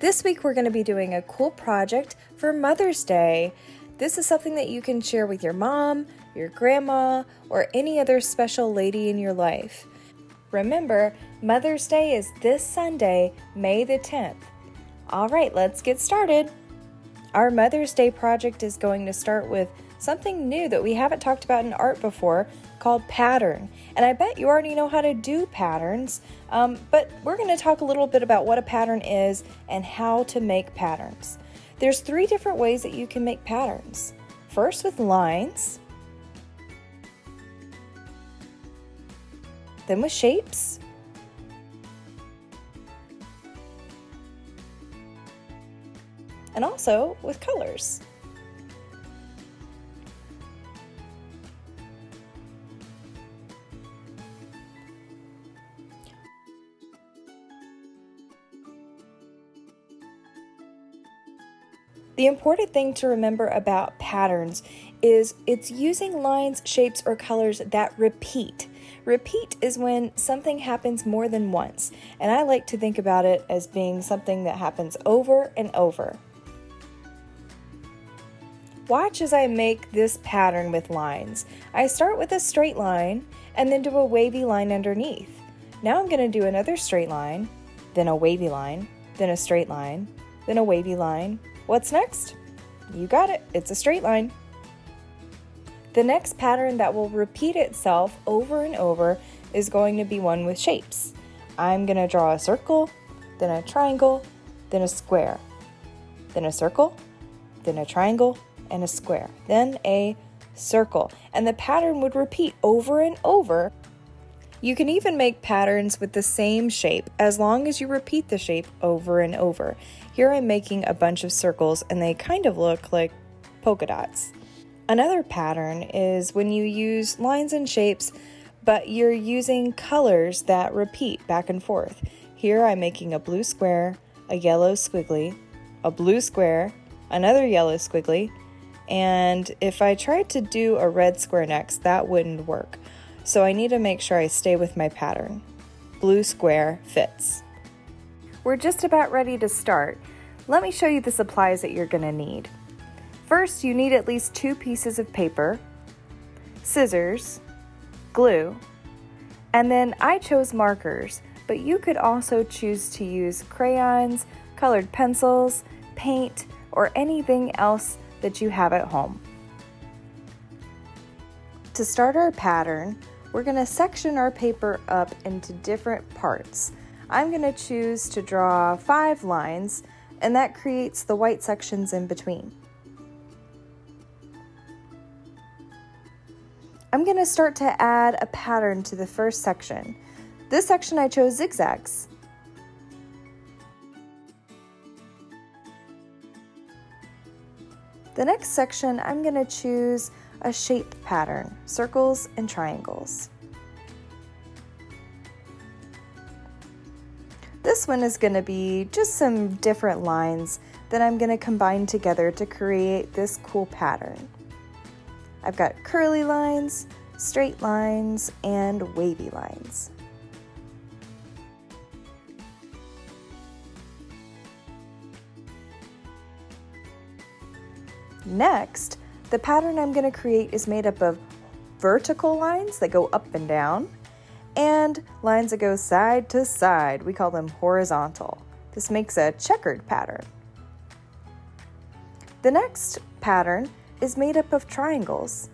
This week we're going to be doing a cool project for Mother's Day. This is something that you can share with your mom, your grandma, or any other special lady in your life. Remember, Mother's Day is this Sunday, May the 10th. All right, let's get started. Our Mother's Day project is going to start with something new that we haven't talked about in art before called pattern. And I bet you already know how to do patterns, but we're going to talk a little bit about what a pattern is and how to make patterns. There's 3 different ways that you can make patterns. First with lines, then with shapes, and also with colors. The important thing to remember about patterns is it's using lines, shapes, or colors that repeat. Repeat is when something happens more than once, and I like to think about it as being something that happens over and over. Watch as I make this pattern with lines. I start with a straight line and then do a wavy line underneath. Now I'm going to do another straight line, then a wavy line, then a straight line, then a wavy line. What's next? You got it, it's a straight line. The next pattern that will repeat itself over and over is going to be one with shapes. I'm going to draw a circle, then a triangle, then a square, then a circle, then a triangle, and a square, then a circle. And the pattern would repeat over and over. You can even make patterns with the same shape as long as you repeat the shape over and over. Here I'm making a bunch of circles and they kind of look like polka dots. Another pattern is when you use lines and shapes, but you're using colors that repeat back and forth. Here I'm making a blue square, a yellow squiggly, a blue square, another yellow squiggly, and if I tried to do a red square next, that wouldn't work. So I need to make sure I stay with my pattern. Blue square fits. We're just about ready to start. Let me show you the supplies that you're going to need. First, you need at least 2 pieces of paper, scissors, glue, and then I chose markers, but you could also choose to use crayons, colored pencils, paint, or anything else that you have at home. To start our pattern, we're going to section our paper up into different parts. I'm going to choose to draw 5 lines, and that creates the white sections in between. I'm going to start to add a pattern to the first section. This section I chose zigzags. The next section I'm going to choose a shape pattern, circles and triangles. This one is going to be just some different lines that I'm going to combine together to create this cool pattern. I've got curly lines, straight lines, and wavy lines. Next, the pattern I'm going to create is made up of vertical lines that go up and down, and lines that go side to side. We call them horizontal. This makes a checkered pattern. The next pattern is made up of triangles.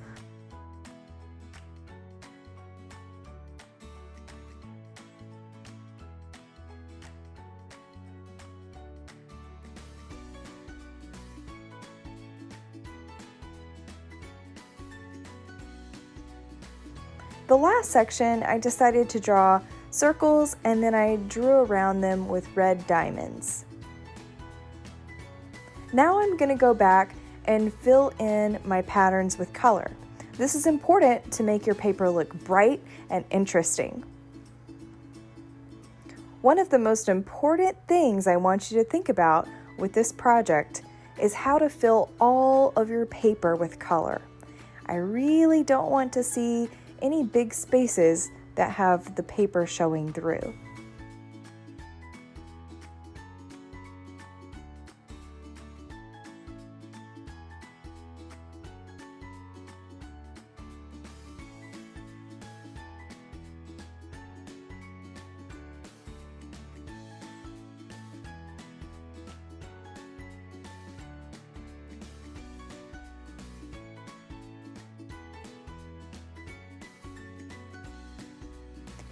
The last section, I decided to draw circles and then I drew around them with red diamonds. Now I'm going to go back and fill in my patterns with color. This is important to make your paper look bright and interesting. One of the most important things I want you to think about with this project is how to fill all of your paper with color. I really don't want to see any big spaces that have the paper showing through.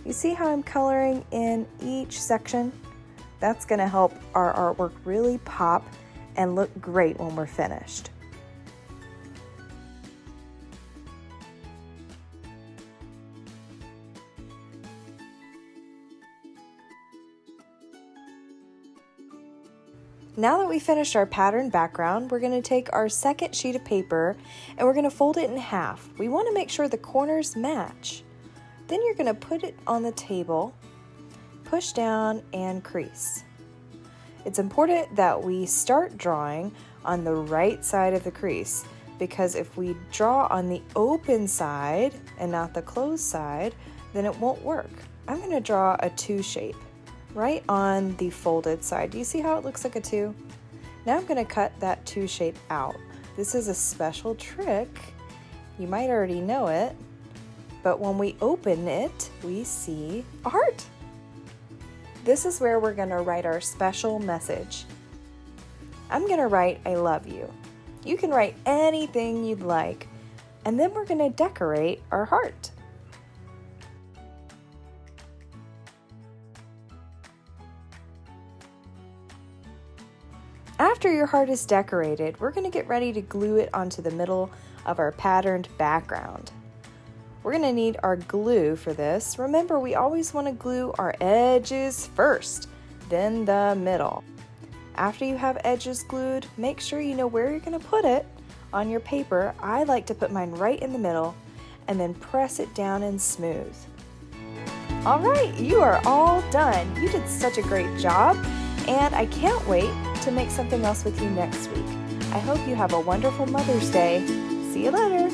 You see how I'm coloring in each section? That's going to help our artwork really pop and look great when we're finished. Now that we finished our pattern background, we're going to take our second sheet of paper and we're going to fold it in half. We want to make sure the corners match. Then you're going to put it on the table, push down, and crease. It's important that we start drawing on the right side of the crease, because if we draw on the open side and not the closed side, then it won't work. I'm going to draw a 2 shape right on the folded side. Do you see how it looks like a 2? Now I'm going to cut that 2 shape out. This is a special trick. You might already know it, but when we open it, we see a heart. This is where we're going to write our special message. I'm going to write I love you. You can write anything you'd like, and then we're going to decorate our heart. After your heart is decorated, we're going to get ready to glue it onto the middle of our patterned background. We're going to need our glue for this. Remember, we always want to glue our edges first, then the middle. After you have edges glued, make sure you know where you're going to put it on your paper. I like to put mine right in the middle and then press it down and smooth. All right, you are all done. You did such a great job, and I can't wait to make something else with you next week. I hope you have a wonderful Mother's Day. See you later.